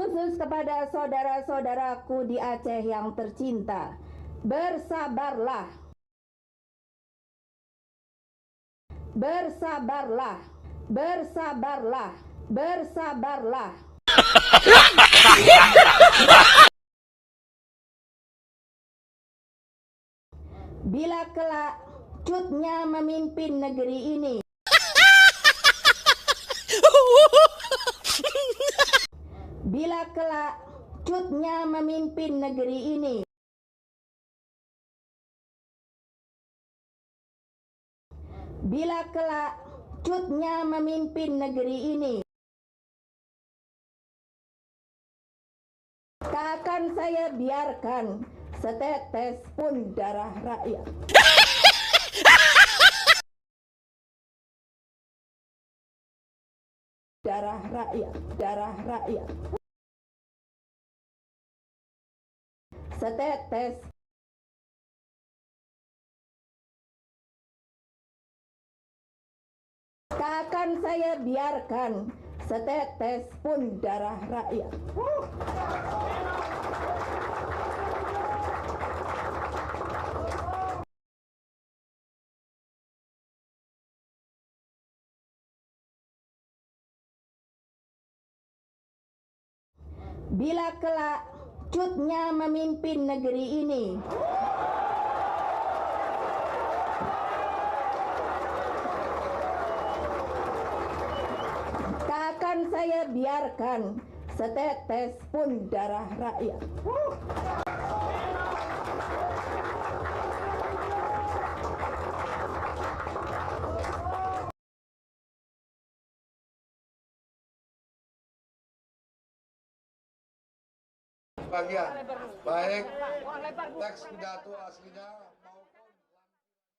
Khusus kepada saudara-saudaraku di Aceh yang tercinta, bersabarlah. Bersabarlah. Bersabarlah. Bersabarlah. Bila kelak Cutnya memimpin negeri ini, bila kelak Cutnya memimpin negeri ini, bila kelak Cutnya memimpin negeri ini, tak akan saya biarkan setetes pun darah rakyat. Darah rakyat, darah rakyat. Setetes tak akan saya biarkan setetes pun darah rakyat. Bila kelak Cutnya memimpin negeri ini, tak akan saya biarkan setetes pun darah rakyat. Bagian baik teks pidato aslinya.